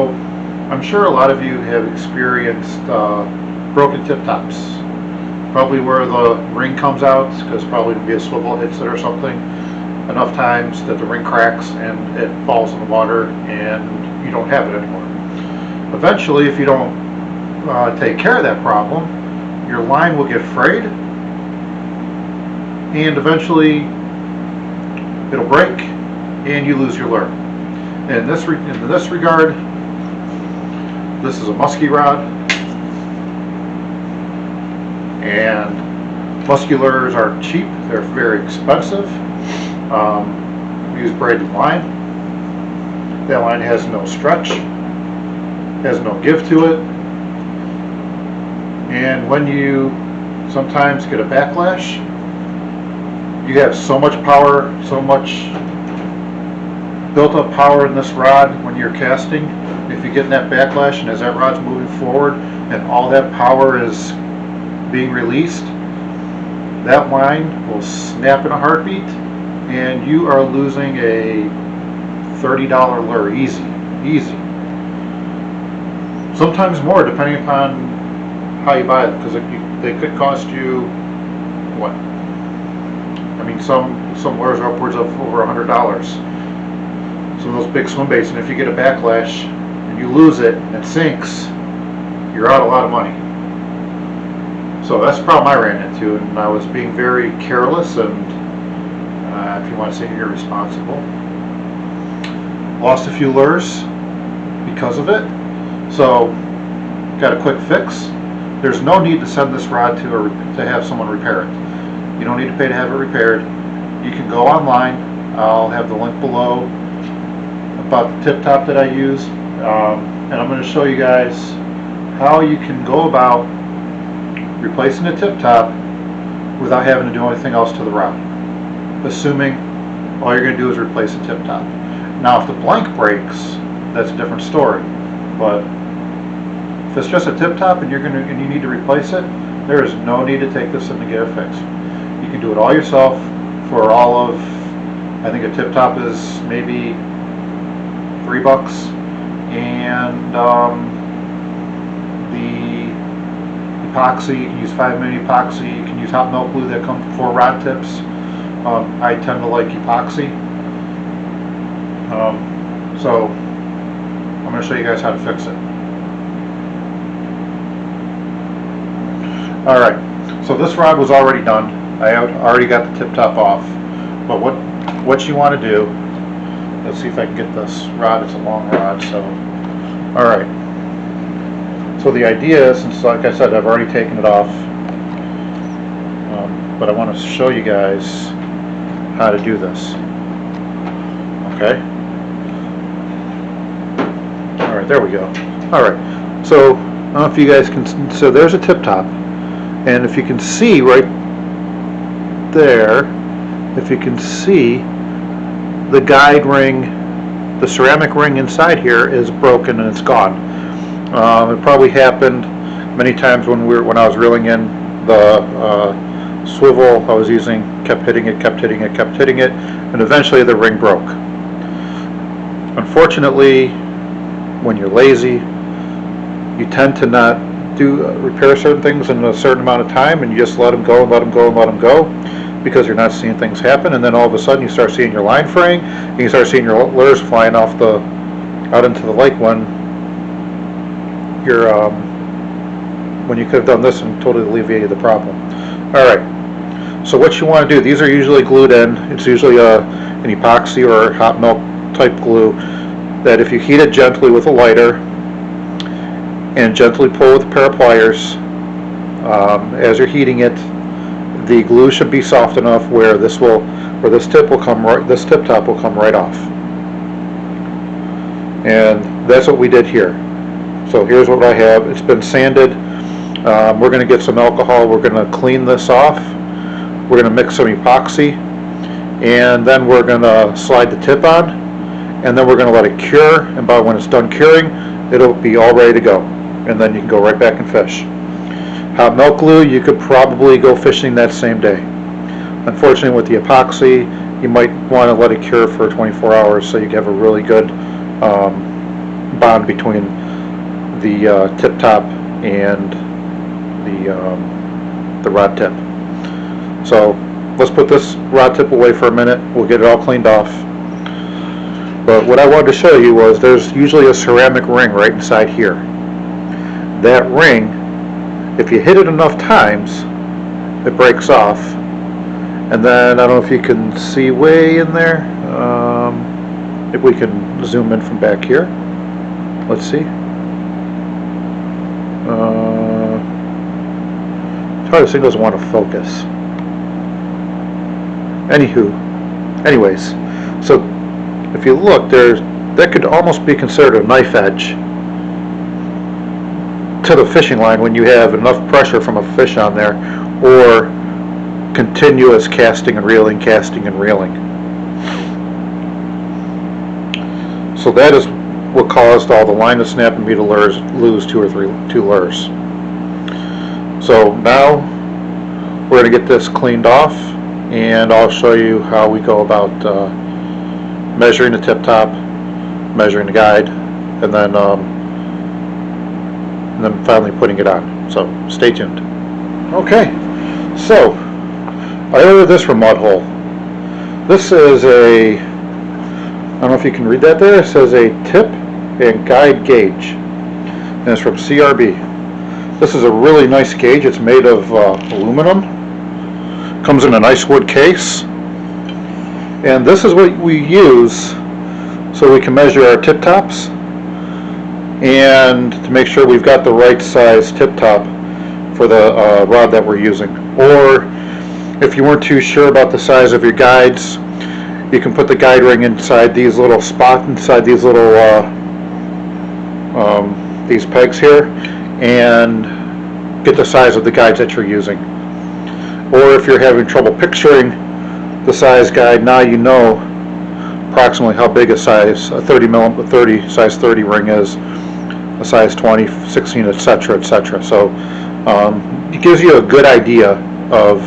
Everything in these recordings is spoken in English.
I'm sure a lot of you have experienced broken tip tops. Probably where the ring comes out, because probably to be a swivel hits it or something enough times that the ring cracks and it falls in the water and you don't have it anymore. Eventually, if you don't take care of that problem, your line will get frayed and eventually it'll break and you lose your lure. In this regard, this is a musky rod, and musky lures aren't cheap, they're very expensive. We use braided line. That line has no stretch, has no give to it, and when you sometimes get a backlash, you have so much power, so much built up power in this rod when you're casting. If you get in that backlash and as that rod's moving forward and all that power is being released, that line will snap in a heartbeat and you are losing a $30 lure easy. Sometimes more, depending upon how you buy it, because they could cost you what? I mean, some lures are upwards of over $100. Some of those big swim baits, and if you get a backlash and you lose it and it sinks, you're out a lot of money. So that's the problem I ran into, and I was being very careless and, if you want to say, irresponsible. Lost a few lures because of it. So got a quick fix. There's no need to send this rod to have someone repair it. You don't need to pay to have it repaired. You can go online. I'll have the link below about the tip top that I use, and I'm going to show you guys how you can go about replacing the tip top without having to do anything else to the rod, assuming all you're going to do is replace the tip top. Now if the blank breaks, that's a different story, but if it's just a tip top and you need to replace it, there is no need to take this in to get it fixed. You can do it all yourself for all of, I think a tip top is maybe $3, and the epoxy, you can use 5mm epoxy, you can use hot melt glue that comes before rod tips. I tend to like epoxy, so I'm going to show you guys how to fix it. Alright, so this rod was already done. I already got the tip top off, but what you want to do, let's see if I can get this rod, it's a long rod, so alright. So the idea is, since like I said I've already taken it off, but I want to show you guys how to do this. Okay? Alright, there we go. Alright, so I don't know if you guys can, so there's a tip top, and if you can see right there, if you can see, the guide ring, the ceramic ring inside here is broken and it's gone. It probably happened many times when I was reeling in the swivel I was using, kept hitting it, and eventually the ring broke. Unfortunately, when you're lazy, you tend to not repair certain things in a certain amount of time, and you just let them go, because you're not seeing things happen, and then all of a sudden you start seeing your line fraying, and you start seeing your lures flying off out into the lake when you could have done this and totally alleviated the problem. Alright, so what you want to do, these are usually glued in. It's usually an epoxy or hot melt type glue that if you heat it gently with a lighter and gently pull with a pair of pliers, as you're heating it, the glue should be soft enough where this tip top will come right off. And that's what we did here. So here's what I have. It's been sanded. We're going to get some alcohol. We're going to clean this off. We're going to mix some epoxy, and then we're going to slide the tip on, and then we're going to let it cure, and by when it's done curing, it'll be all ready to go, and then you can go right back and fish. Hot melt glue, you could probably go fishing that same day. Unfortunately, with the epoxy, you might want to let it cure for 24 hours so you can have a really good bond between the tip top and the rod tip. So let's put this rod tip away for a minute. We'll get it all cleaned off. But what I wanted to show you was there's usually a ceramic ring right inside here. That ring, if you hit it enough times, it breaks off. And then I don't know if you can see way in there. If we can zoom in from back here. Let's see. It's hard to see, doesn't want to focus. Anyways, so if you look, that could almost be considered a knife edge to the fishing line when you have enough pressure from a fish on there, or continuous casting and reeling, casting and reeling. So that is what caused all the line to snap and me to lose two lures. So now we're going to get this cleaned off, and I'll show you how we go about measuring the tip top, measuring the guide, and then finally putting it on. So stay tuned. Okay, so I ordered this from Mud Hole. This is a, I don't know if you can read that there, it says a tip and guide gauge, and it's from CRB. This is a really nice gauge. It's made of aluminum, comes in a nice wood case, and this is what we use so we can measure our tip tops and to make sure we've got the right size tip top for the rod that we're using. Or if you weren't too sure about the size of your guides, you can put the guide ring inside these little spots, inside these little these pegs here, and get the size of the guides that you're using. Or if you're having trouble picturing the size guide, now you know approximately how big a size a size 30 ring is, a size 20, 16, etc., etc. So it gives you a good idea of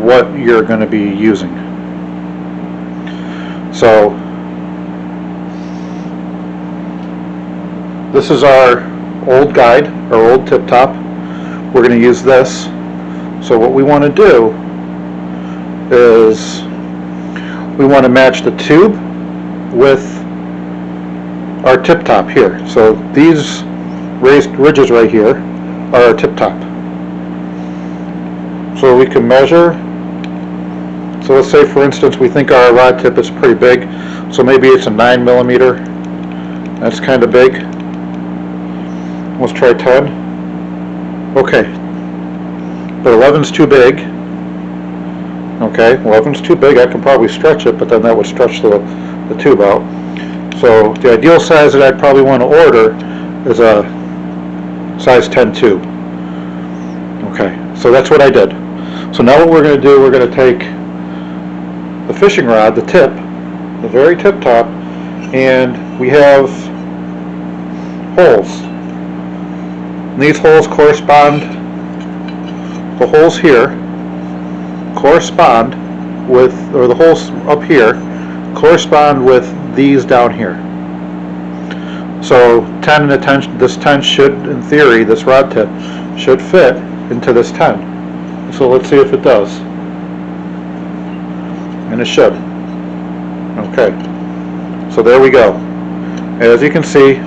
what you're going to be using. So this is our old guide, our old tip top. We're going to use this. So what we want to do is we want to match the tube with our tip top here. So these raised ridges right here are our tip top. So we can measure. So let's say, for instance, we think our rod tip is pretty big. So maybe it's a 9mm. That's kind of big. Let's try 10. Okay. But 11's too big. Okay, 11's too big. I can probably stretch it, but then that would stretch the tube out. So the ideal size that I'd probably want to order is a size 10 tube. Okay, so that's what I did. So now what we're going to do, we're going to take the fishing rod, the tip, the very tip top, and we have holes. And these holes correspond, the holes here correspond with, or the holes up here correspond with these down here. So 10 and a 10, this 10 should, in theory, this rod tip should fit into this 10. So let's see if it does. And it should. Okay. So there we go. As you can see,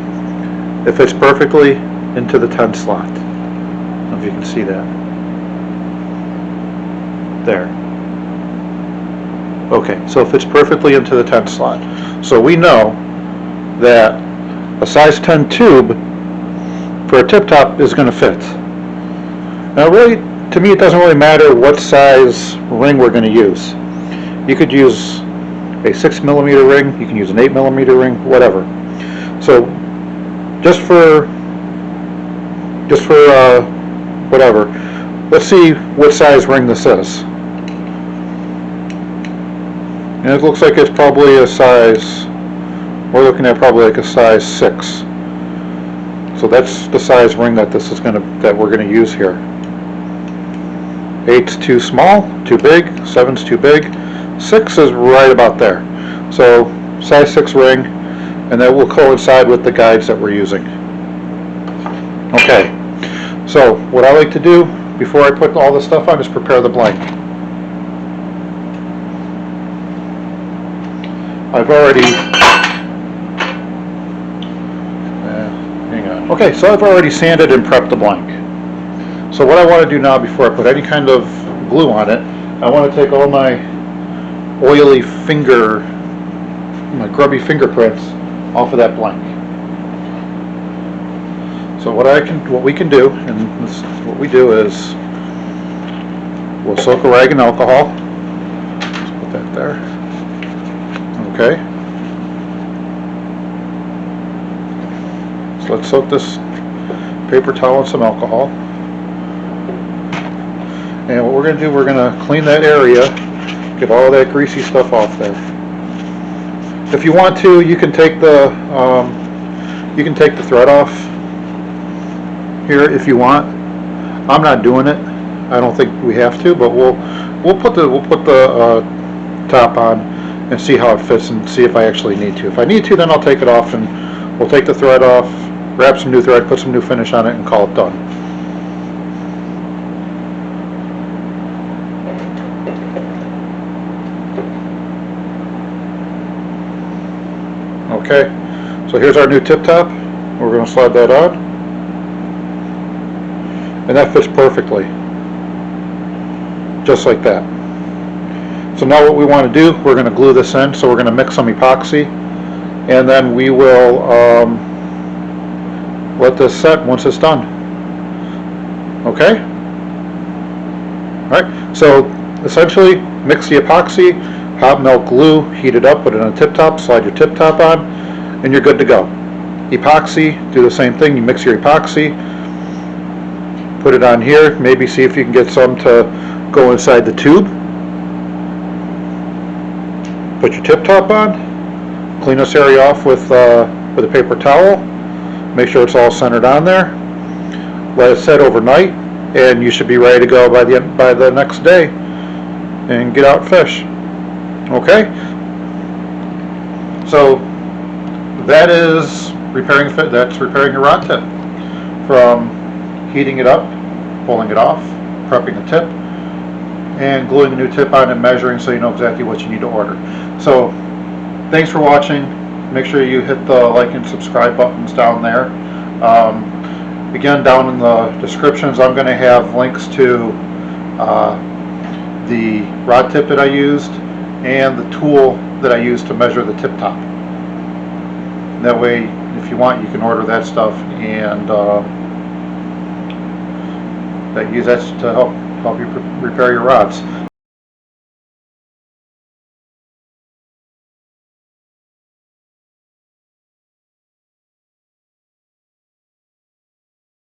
it fits perfectly into the 10 slot. I don't know if you can see that. There. Okay, so it fits perfectly into the 10 slot. So we know that a size 10 tube for a tip top is going to fit. Now really, to me, it doesn't really matter what size ring we're going to use. You could use a 6mm ring, you can use an 8mm ring, whatever. So just for whatever, let's see what size ring this is. And it looks like it's probably a size, we're looking at probably like a size 6. So that's the size ring that we're gonna use here. 8's too small, too big, 7's too big, 6 is right about there. So size 6 ring and that will coincide with the guides that we're using. Okay, so what I like to do before I put all this stuff on is prepare the blank. I've already, hang on. Okay, so I've already sanded and prepped the blank. So what I want to do now before I put any kind of glue on it, I want to take all my oily finger, my grubby fingerprints off of that blank. So what we can do, and this, what we do is we'll soak a rag in alcohol. Let's put that there. Okay. So let's soak this paper towel in some alcohol. And what we're going to do, we're going to clean that area, get all that greasy stuff off there. If you want to, you can take the thread off here if you want. I'm not doing it. I don't think we have to, but we'll put the top on and see how it fits and see if I actually need to. If I need to, then I'll take it off and we'll take the thread off, wrap some new thread, put some new finish on it, and call it done. Okay, so here's our new tip top. We're going to slide that on, and that fits perfectly, just like that. So now what we want to do, we're going to glue this in. So we're going to mix some epoxy, and then we will let this set once it's done. Okay? Alright, so essentially mix the epoxy, hot melt glue, heat it up, put it on a tip top, slide your tip top on, and you're good to go. Epoxy, do the same thing. You mix your epoxy, put it on here, maybe see if you can get some to go inside the tube. Put your tip top on, clean this area off with a paper towel, make sure it's all centered on there, let it set overnight, and you should be ready to go by the next day and get out and fish. Okay? So that is repairing your rod tip, from heating it up, pulling it off, prepping the tip, and gluing a new tip on and measuring so you know exactly what you need to order. So thanks for watching. Make sure you hit the like and subscribe buttons down there. Again, down in the descriptions I'm going to have links to the rod tip that I used and the tool that I used to measure the tip top. That way, if you want, you can order that stuff and use that to help you repair your rods.